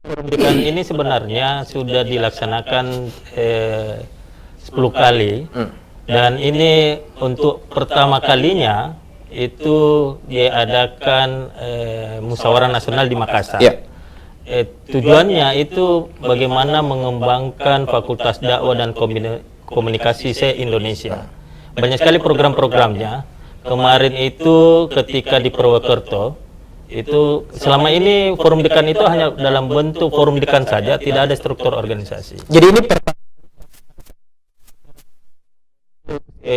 Forum Dekan ini sebenarnya sudah dilaksanakan 10 kali dan ini untuk pertama kalinya itu diadakan musyawarah nasional di Makassar. Ya. Tujuannya itu bagaimana mengembangkan Fakultas Dakwah dan Komunikasi se-Indonesia. Banyak sekali program-programnya. Kemarin itu ketika di Purwokerto, itu selama ini Forum Dekan itu hanya dalam bentuk Forum Dekan saja, tidak ada struktur organisasi. Jadi ini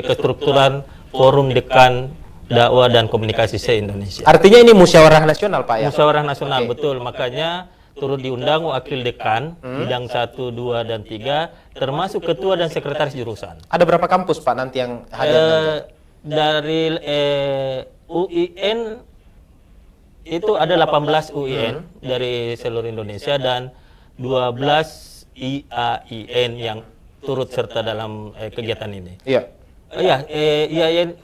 Kestrukturan Forum Dekan Dakwah dan Komunikasi se-Indonesia. artinya ini musyawarah nasional, Pak, ya? Musyawarah nasional, Oke. betul. Makanya turut diundang wakil dekan, bidang 1, 2, dan 3, termasuk ketua dan sekretaris jurusan. Ada berapa kampus, Pak, nanti yang hadir? Dari UIN itu ada 18 UIN dari seluruh Indonesia dan 12 IAIN yang turut serta dalam kegiatan ini. Iya. Iya,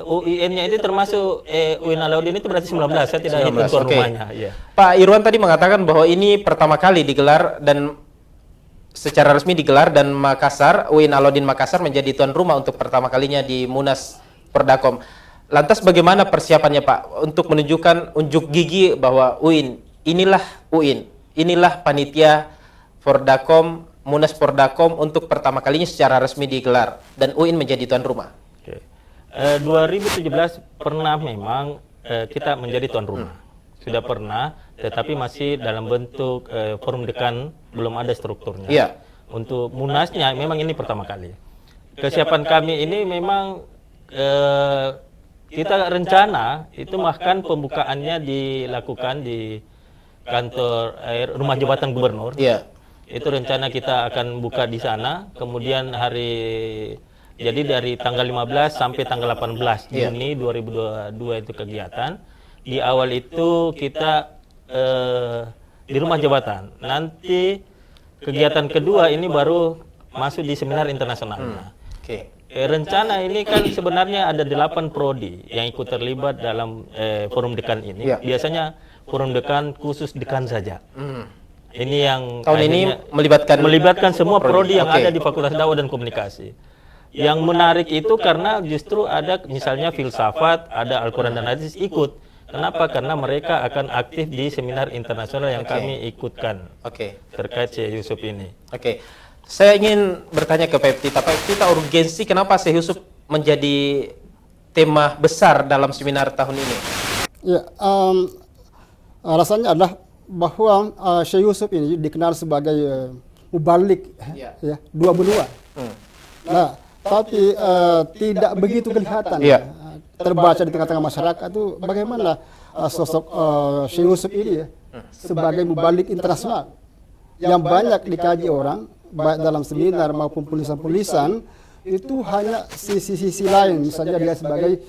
UIN-nya itu termasuk UIN Alauddin itu berarti 19, saya tidak hitung 19, tuan oke. rumahnya. Iya. Pak Irwan tadi mengatakan bahwa ini pertama kali digelar dan secara resmi digelar dan Makassar, UIN Alauddin Makassar menjadi tuan rumah untuk pertama kalinya di Munas Pordakom. Lantas bagaimana persiapannya, Pak, untuk menunjukkan unjuk gigi bahwa inilah panitia Pordakom, Munas Pordakom untuk pertama kalinya secara resmi digelar dan UIN menjadi tuan rumah. 2017 pernah memang kita menjadi tuan rumah. Sudah pernah, tetapi masih dalam bentuk Forum Dekan, belum ada strukturnya. Iya. Untuk Munasnya memang ini pertama kali. Kesiapan kami ini memang kita rencana itu bahkan pembukaannya dilakukan di kantor rumah jabatan gubernur. Iya. Itu rencana kita akan buka di sana, kemudian jadi dari tanggal 15 sampai tanggal 18 Juni 2022 itu kegiatan. Di awal itu kita di rumah jabatan. Nanti kegiatan kedua ini baru masuk di seminar internasional. Oke. Rencana ini kan sebenarnya ada 8 prodi yang ikut terlibat dalam Forum Dekan ini. Iya. Biasanya Forum Dekan khusus dekan saja. Ini yang Tahun ini akhirnya melibatkan semua prodi yang Oke. ada di Fakultas Dakwah dan Komunikasi. Yang menarik itu karena justru ada misalnya filsafat, ada Al-Quran dan Hadis ikut. Kenapa? Karena mereka akan aktif di seminar internasional yang kami ikutkan terkait Syekh Yusuf ini. Oke. Saya ingin bertanya ke Pak Eptita, urgensi kenapa Syekh Yusuf menjadi tema besar dalam seminar tahun ini? Ya, alasannya adalah bahwa Syekh Yusuf ini dikenal sebagai mubalik, ya, dua benua. Nah, tapi tidak begitu kelihatan terbaca di tengah-tengah masyarakat itu bagaimana sosok Syekh Yusuf ini ya, sebagai mubalik internasional yang banyak dikaji orang baik dalam seminar maupun tulisan-tulisan. Itu hanya sisi-sisi lain, misalnya dia sebagai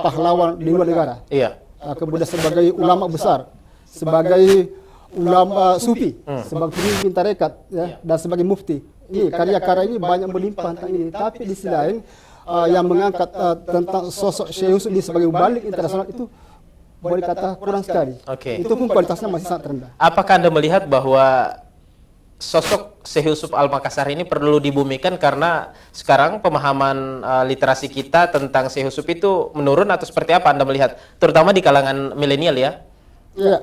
pahlawan di luar negara, kemudian sebagai ulama besar, sebagai ulama sufi, sebagai pemimpin tarekat, ya, dan sebagai mufti. Ini karya-karya ini banyak melimpah tentang ini. Tapi di sisi lain yang mengangkat tentang sosok Syekh Yusuf ini sebagai mubalik internasional itu boleh kata kurang sekali. Itu pun kualitasnya masih sangat rendah. Apakah Anda melihat bahwa sosok Syekh Yusuf Al-Makassar ini perlu dibumikan karena sekarang pemahaman literasi kita tentang Syekh Yusuf itu menurun atau seperti apa Anda melihat, terutama di kalangan milenial ya? Iya,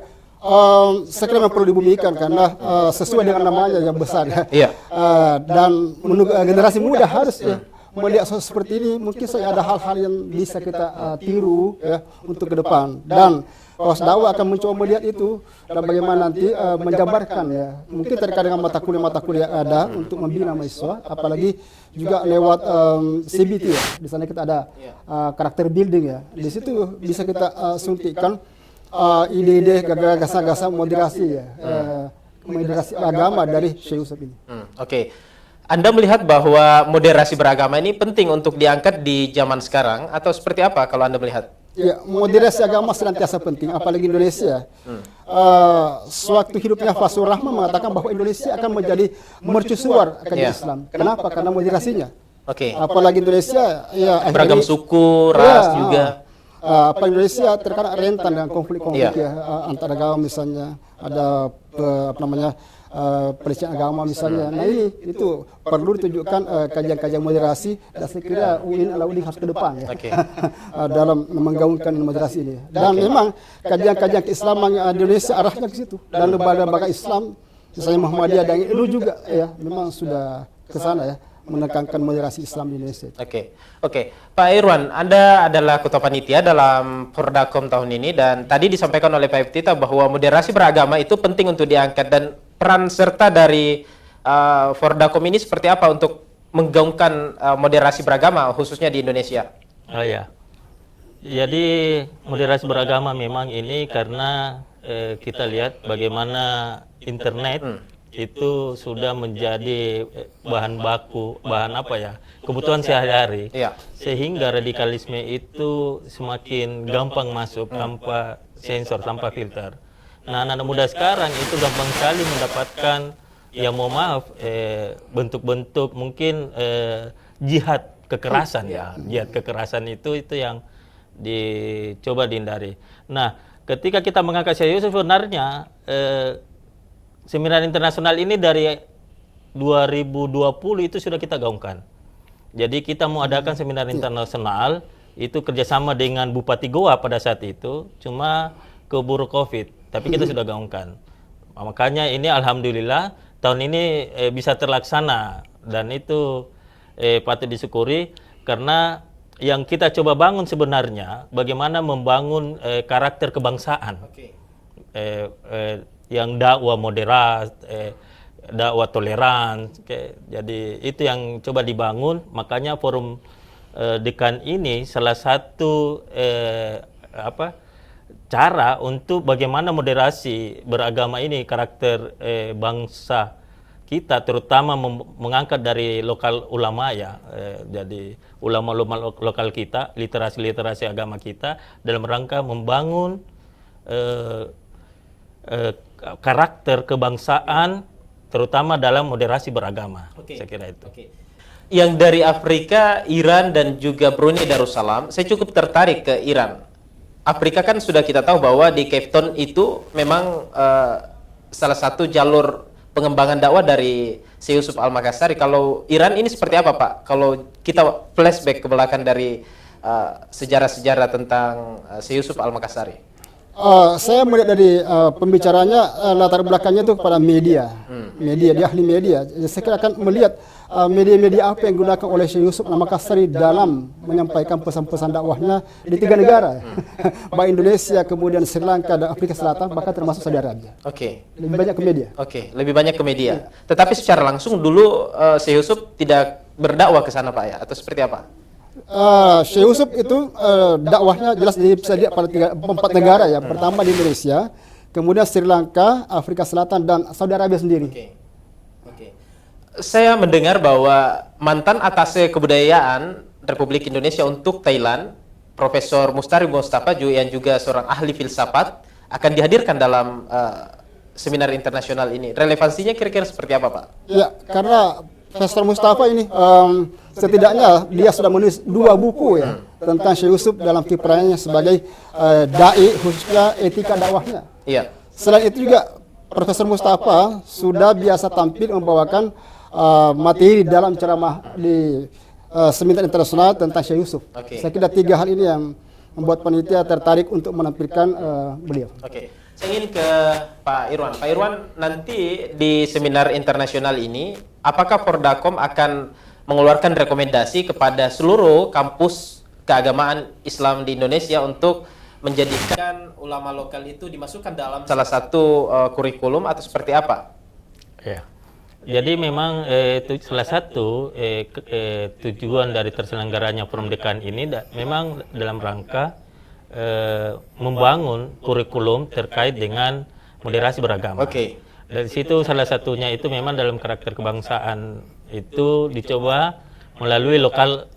saya kira memang perlu dibumikan karena sesuai dengan namanya yang besar ya. Dan generasi muda harus melihat sosok seperti ini. Mungkin saya ada hal-hal yang bisa kita tiru ya untuk ke depan. Dan Fakultas Dakwah akan mencoba melihat itu dan bagaimana nanti menjabarkan ya. Mungkin terkait dengan mata kuliah yang ada untuk membina mahasiswa, apalagi juga lewat CBT ya. Di sana kita ada karakter building ya. Di situ bisa kita suntikan ide-ide, gagasan-gagasan moderasi ya, moderasi agama dari Syekh Yusuf ini. Anda melihat bahwa moderasi beragama ini penting untuk diangkat di zaman sekarang atau seperti apa kalau Anda melihat? Ya, moderasi agama senantiasa penting, apalagi Indonesia. Sewaktu hidupnya Fathur Rahman mengatakan bahwa Indonesia akan menjadi mercusuar akan Islam. Kenapa? Karena moderasinya. Apalagi Indonesia ya beragam suku, ras juga. Indonesia terkadang rentan dengan konflik-konflik antar agama misalnya, ada pelecehan agama misalnya. Nah ini itu perlu ditunjukkan kajian-kajian moderasi, dan saya kira UIN Alauddin harus ke depan ya dalam menggaungkan moderasi ini. Dan memang kajian-kajian keislaman di Indonesia arahnya ke situ, dan lembaga-lembaga Islam misalnya Muhammadiyah dan NU juga ya memang sudah ke sana ya, menekankan moderasi Islam di Indonesia. Oke. Pak Irwan, Anda adalah ketua panitia dalam Fordakom tahun ini, dan tadi disampaikan oleh Pak Iftitah bahwa moderasi beragama itu penting untuk diangkat, dan peran serta dari Fordakom ini seperti apa untuk menggaungkan moderasi beragama khususnya di Indonesia? Oh ya. Jadi moderasi beragama memang ini karena kita lihat bagaimana internet itu sudah menjadi bahan baku, kebutuhan sehari-hari, sehingga radikalisme itu semakin gampang masuk tanpa sensor, tanpa filter. Nah, anak-anak muda sekarang itu gampang sekali mendapatkan, ya mohon maaf, bentuk-bentuk mungkin jihad kekerasan jihad kekerasan itu yang dicoba dihindari. Nah, ketika kita mengangkat serius sebenarnya seminar internasional ini dari 2020 itu sudah kita gaungkan. Jadi kita mau adakan seminar internasional itu kerjasama dengan Bupati Goa pada saat itu, cuma keburu COVID. Tapi kita sudah gaungkan. Makanya ini alhamdulillah tahun ini bisa terlaksana, dan itu patut disyukuri, karena yang kita coba bangun sebenarnya bagaimana membangun karakter kebangsaan. Yang dakwah moderat, dakwah toleran. Jadi itu yang coba dibangun. Makanya forum Dekan ini salah satu cara untuk bagaimana moderasi beragama ini, karakter bangsa kita, terutama mengangkat dari lokal ulama ya, jadi ulama-ulama lokal kita, literasi agama kita, dalam rangka membangun karakter kebangsaan, terutama dalam moderasi beragama. Saya kira itu. Yang dari Afrika, Iran, dan juga Brunei Darussalam, saya cukup tertarik ke Iran. Afrika kan sudah kita tahu bahwa di Cape Town itu memang salah satu jalur pengembangan dakwah dari Syekh Yusuf Al-Makassari. Kalau Iran ini seperti apa, Pak? Kalau kita flashback ke belakang dari sejarah-sejarah tentang Syekh Yusuf Al-Makassari. Saya melihat dari pembicaranya, latar belakangnya itu kepada media, dia ahli media. Saya kira akan melihat media-media apa yang digunakan oleh Syekh Yusuf Al-Makassari dalam menyampaikan pesan-pesan dakwahnya di 3 negara, baik Indonesia, kemudian Sri Lanka dan Afrika Selatan, bahkan termasuk Saudi Arabia. Lebih banyak ke media. Lebih banyak ke media. Tetapi secara langsung dulu Syekh Yusuf tidak berdakwah ke sana, Pak, ya? Atau seperti apa? Syekh Yusuf itu dakwahnya jelas bisa dilihat pada 4 negara ya. Pertama di Indonesia, kemudian Sri Lanka, Afrika Selatan, dan Saudi Arabia sendiri. Saya mendengar bahwa mantan atase kebudayaan Republik Indonesia untuk Thailand, Profesor Mustari Mustafa, yang juga seorang ahli filsafat, akan dihadirkan dalam seminar internasional ini. Relevansinya kira-kira seperti apa, Pak? Ya, karena Profesor Mustafa ini setidaknya dia sudah menulis 2 buku ya tentang Syekh Yusuf dalam kiprahnya sebagai dai, khususnya etika dakwahnya. Selain itu juga Profesor Mustafa sudah biasa tampil membawakan materi dalam ceramah di seminar internasional tentang Syekh Yusuf. Saya kira 3 hal ini yang membuat panitia tertarik untuk menampilkan beliau. Saya ingin ke Pak Irwan. Pak Irwan, nanti di seminar internasional ini, apakah Fordakom akan mengeluarkan rekomendasi kepada seluruh kampus keagamaan Islam di Indonesia untuk menjadikan ulama lokal itu dimasukkan dalam salah satu kurikulum, atau seperti apa? Ya. Jadi memang salah satu tujuan dari terselenggaranya Forum Dekan ini memang dalam rangka membangun kurikulum terkait dengan moderasi beragama. Dari situ salah satunya itu memang dalam karakter kebangsaan itu dicoba melalui lokal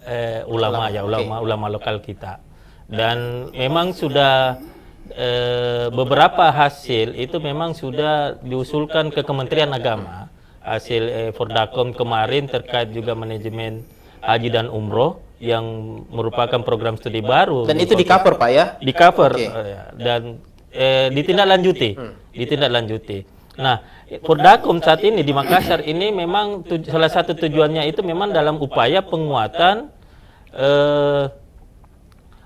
ulama lokal kita. Dan memang sudah beberapa hasil itu memang sudah diusulkan ke Kementerian Agama. Hasil Fordakom kemarin terkait juga manajemen haji dan umroh yang merupakan program studi baru. Dan itu di cover Pak ya? Di cover Oke. dan ditindaklanjuti. Nah, Pordakom saat ini di Makassar ini memang salah satu tujuannya itu memang dalam upaya penguatan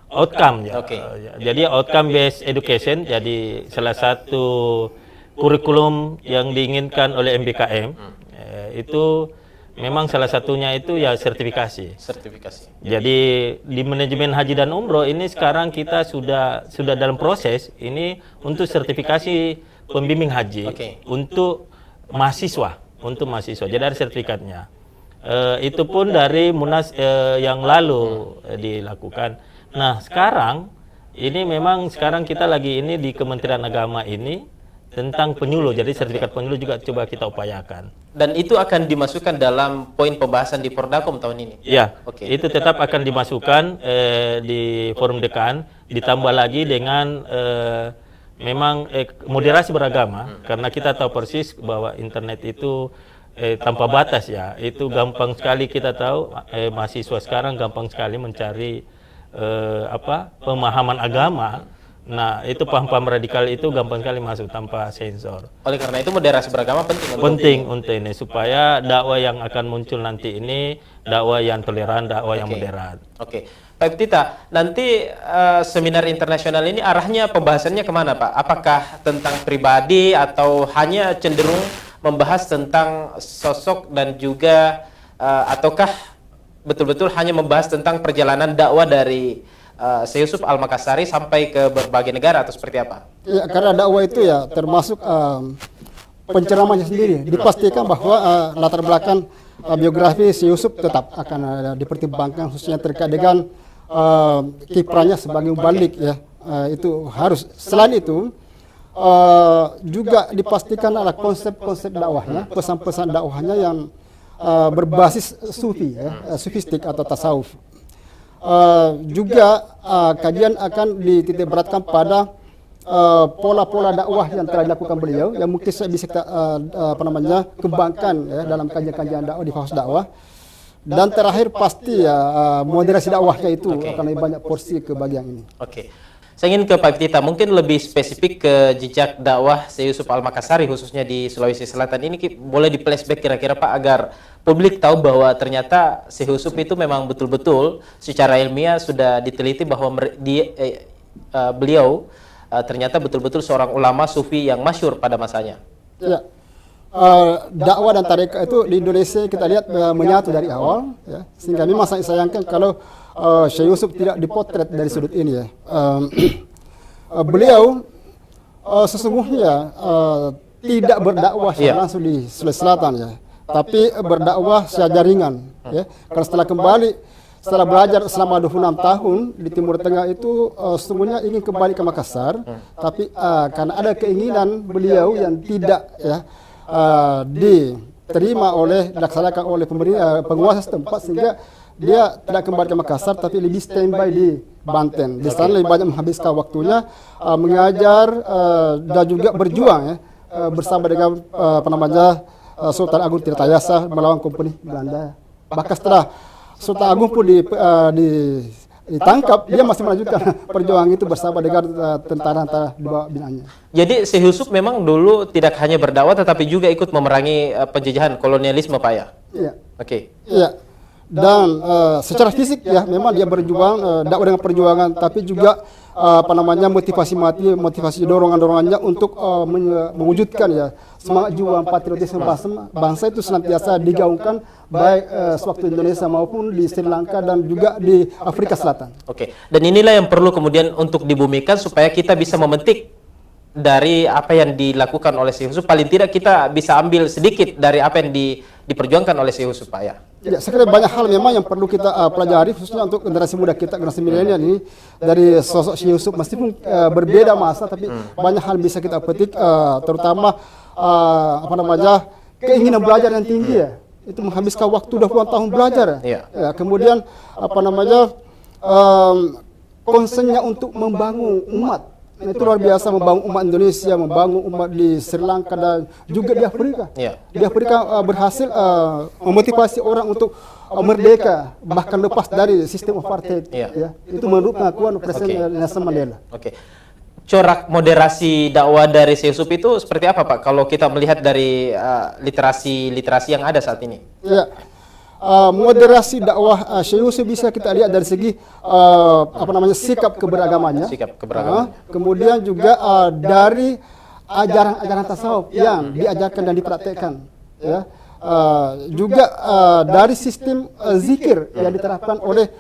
outcome ya. Oke. Jadi outcome based education jadi salah satu kurikulum yang diinginkan oleh MBKM. Itu memang salah satunya itu ya sertifikasi. Jadi di manajemen haji dan umroh ini sekarang kita sudah dalam proses ini untuk sertifikasi pembimbing haji untuk mahasiswa, Jadi ada sertifikatnya. Itu pun dari Munas yang lalu dilakukan. Nah, sekarang ini memang sekarang kita lagi ini di Kementerian Agama ini tentang penyuluh, jadi sertifikat penyuluh juga coba kita upayakan. Dan itu akan dimasukkan dalam poin pembahasan di Pordakom tahun ini? Ya, itu tetap akan dimasukkan di forum dekan, ditambah lagi dengan memang moderasi beragama, karena kita tahu persis bahwa internet itu tanpa batas ya, itu gampang sekali kita tahu, mahasiswa sekarang gampang sekali mencari pemahaman agama. Nah, itu paham-paham radikal itu gampang sekali masuk tanpa sensor. Oleh karena itu moderasi beragama penting. Penting untuk ini supaya dakwah yang akan muncul nanti ini dakwah yang toleran, dakwah yang moderat. Oke. Pak Tita, nanti seminar internasional ini arahnya pembahasannya kemana Pak? Apakah tentang pribadi atau hanya cenderung membahas tentang sosok dan juga ataukah betul-betul hanya membahas tentang perjalanan dakwah dari Syekh Yusuf Al-Makassari sampai ke berbagai negara atau seperti apa? Ya, karena dakwah itu ya termasuk penceramahnya sendiri. Dipastikan bahwa latar belakang biografi Syekh Yusuf tetap akan dipertimbangkan, khususnya terkait dengan kiprahnya sebagai mubalik ya. Itu harus. Selain itu juga dipastikan ada konsep-konsep dakwahnya, pesan-pesan dakwahnya yang berbasis sufi ya, sufistik atau tasawuf. Juga kajian akan dititik beratkan pada pola-pola dakwah yang telah dilakukan beliau yang mungkin bisa kita kembangkan ya, dalam kajian-kajian dakwah di Fakultas Dakwah. Dan terakhir pasti ya moderasi dakwahnya itu akan lebih banyak porsi ke bagian ini. Saya ingin ke Pak Tita, mungkin lebih spesifik ke jejak dakwah Syekh Yusuf Al-Makassari khususnya di Sulawesi Selatan ini, boleh di flashback kira-kira Pak agar publik tahu bahwa ternyata Syekh Yusuf itu memang betul-betul secara ilmiah sudah diteliti bahwa beliau ternyata betul-betul seorang ulama sufi yang masyhur pada masanya. Ya. Dakwah dan tarekat itu di Indonesia kita lihat menyatu dari awal ya, sehingga memang saya sayangkan kalau Syekh Yusuf tidak dipotret dari sudut ini ya. Beliau sesungguhnya tidak berdakwah secara langsung di Sulawesi Selatan ya, tapi berdakwah secara jaringan ya. Karena setelah belajar selama 26 tahun di Timur Tengah itu sesungguhnya ingin kembali ke Makassar, tapi karena ada keinginan beliau yang tidak ya diterima dilaksanakan oleh penguasa setempat, sehingga dia tidak kembali ke Makassar tapi lebih standby di Banten. Di sana lebih banyak menghabiskan waktunya mengajar dan juga berjuang ya, bersama dengan Sultan Agung Tirtayasa melawan kompeni Belanda. Bahkan setelah Sultan Agung pun ditangkap, dia masih melanjutkan perjuangan itu bersama dengan tentara-tentara di bawah binaannya. Jadi Syekh Yusuf memang dulu tidak hanya berdakwah tetapi juga ikut memerangi penjajahan kolonialisme Pak ya? Iya. Iya. Dan secara fisik ya memang dia berjuang dakwah dengan perjuangan, tapi juga motivasi dorongannya untuk mewujudkan ya semangat jiwa patriotisme bangsa itu senantiasa digaungkan baik sewaktu Indonesia maupun di Sri Lanka dan juga di Afrika Selatan. Dan inilah yang perlu kemudian untuk dibumikan supaya kita bisa memetik dari apa yang dilakukan oleh Syekh Yusuf. Paling tidak kita bisa ambil sedikit dari apa yang diperjuangkan oleh Syekh Yusuf Pak ya. Ya, saya kira banyak hal memang yang perlu kita pelajari, khususnya untuk generasi muda kita, generasi milenial ini, dari sosok Syekh Yusuf. Meskipun berbeda masa, tapi banyak hal bisa kita petik, terutama keinginan belajar yang tinggi ya. Itu menghabiskan waktu 20 tahun belajar ya. Kemudian konsennya untuk membangun umat itu luar biasa, membangun umat Indonesia, membangun umat di Sri Lanka dan juga di Afrika. Di Afrika berhasil memotivasi orang untuk merdeka, bahkan lepas dari sistem apartheid. Itu menurut pengakuan Presiden Nelson Mandela. Corak moderasi dakwah dari Syekh Yusuf itu seperti apa, Pak? Kalau kita melihat dari literasi yang ada saat ini. Moderasi dakwah Syekh Yusuf bisa kita lihat dari segi sikap keberagamannya. Kemudian juga dari ajaran-ajaran tasawuf yang diajarkan dan dipraktekkan. Juga dari sistem zikir yang diterapkan oleh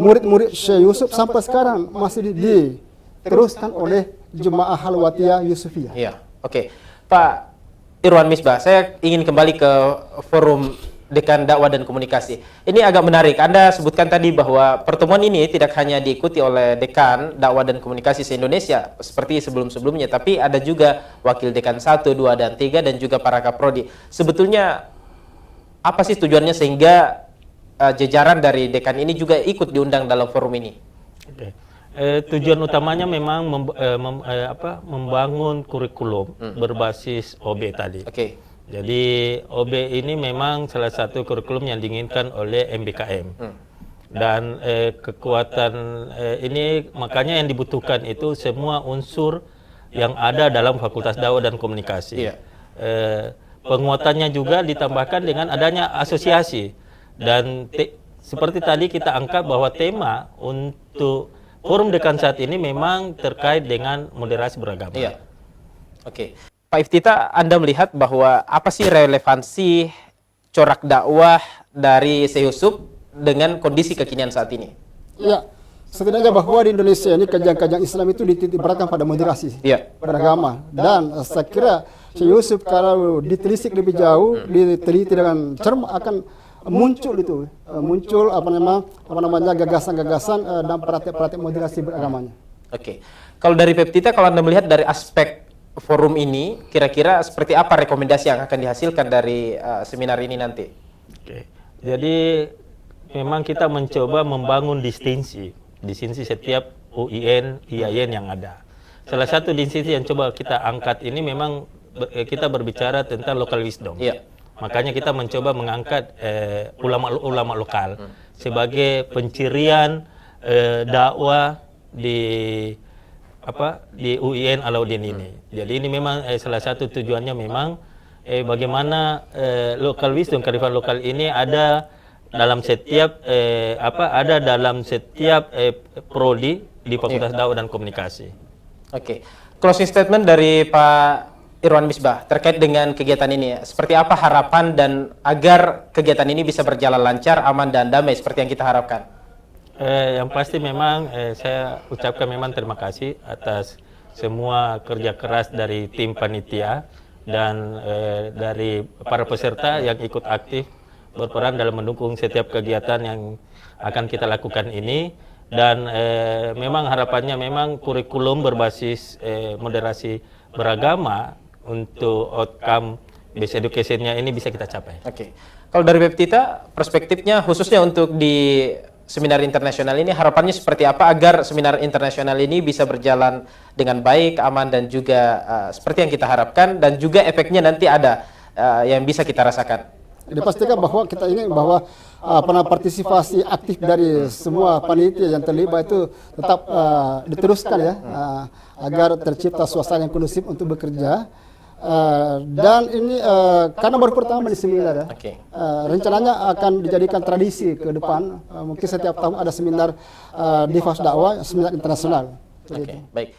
murid-murid Syekh Yusuf sampai sekarang masih diteruskan oleh Jemaah Halwatiyah Yusufiyah. Pak Irwan Misbah, saya ingin kembali ke forum Dekan Dakwah dan Komunikasi. Ini agak menarik. Anda sebutkan tadi bahwa pertemuan ini tidak hanya diikuti oleh Dekan Dakwah dan Komunikasi se-Indonesia seperti sebelum-sebelumnya, tapi ada juga Wakil Dekan 1, 2, dan 3 dan juga para Kaprodi. Sebetulnya apa sih tujuannya sehingga jajaran dari Dekan ini juga ikut diundang dalam forum ini? Tujuan utamanya memang membangun kurikulum berbasis OB tadi. Jadi OB ini memang salah satu kurikulum yang diinginkan oleh MBKM. Dan kekuatan ini makanya yang dibutuhkan itu semua unsur yang ada dalam Fakultas Dakwah dan Komunikasi. Penguatannya juga ditambahkan dengan adanya asosiasi. Dan seperti tadi kita angkat bahwa tema untuk forum Dekan saat ini memang terkait dengan moderasi beragama. Pak Iftita, Anda melihat bahwa apa sih relevansi corak dakwah dari Syekh Yusuf dengan kondisi kekinian saat ini? Setidaknya bahwa di Indonesia ini kajian-kajian Islam itu dititikberatkan pada moderasi beragama. Dan saya kira Syekh Yusuf kalau ditelisik lebih jauh, diteliti dengan cermat akan muncul gagasan-gagasan dan praktek-praktek moderasi beragamanya. Kalau dari Peptita, kalau Anda melihat dari aspek forum ini, kira-kira seperti apa rekomendasi yang akan dihasilkan dari seminar ini nanti? Jadi memang kita mencoba membangun distingsi setiap UIN, IAIN yang ada. Salah satu distingsi yang coba kita angkat ini memang kita berbicara tentang local wisdom. Makanya kita mencoba mengangkat ulama-ulama lokal sebagai pencirian dakwah di UIN Alauddin ini. Jadi ini memang salah satu tujuannya memang bagaimana local wisdom, kearifan lokal ini ada dalam setiap prodi di Fakultas Dakwah dan Komunikasi. Closing statement dari Pak Irwan Misbah terkait dengan kegiatan ini. Seperti apa harapan dan agar kegiatan ini bisa berjalan lancar, aman dan damai seperti yang kita harapkan? Yang pasti memang saya ucapkan memang terima kasih atas semua kerja keras dari tim panitia dan dari para peserta yang ikut aktif berperan dalam mendukung setiap kegiatan yang akan kita lakukan ini. Dan memang harapannya memang kurikulum berbasis moderasi beragama untuk outcome based education-nya ini bisa kita capai. Kalau dari Peptita, perspektifnya khususnya untuk di seminar internasional ini, harapannya seperti apa agar seminar internasional ini bisa berjalan dengan baik, aman, dan juga seperti yang kita harapkan, dan juga efeknya nanti ada yang bisa kita rasakan? Dipastikan bahwa kita ingin bahwa partisipasi aktif dari semua panitia yang terlibat itu tetap diteruskan agar tercipta suasana yang kondusif untuk bekerja. Dan ini karena baru pertama di seminar rencananya akan dijadikan tradisi ke depan. Mungkin setiap tahun ada seminar di Fakultas Dakwah, seminar internasional. Baik.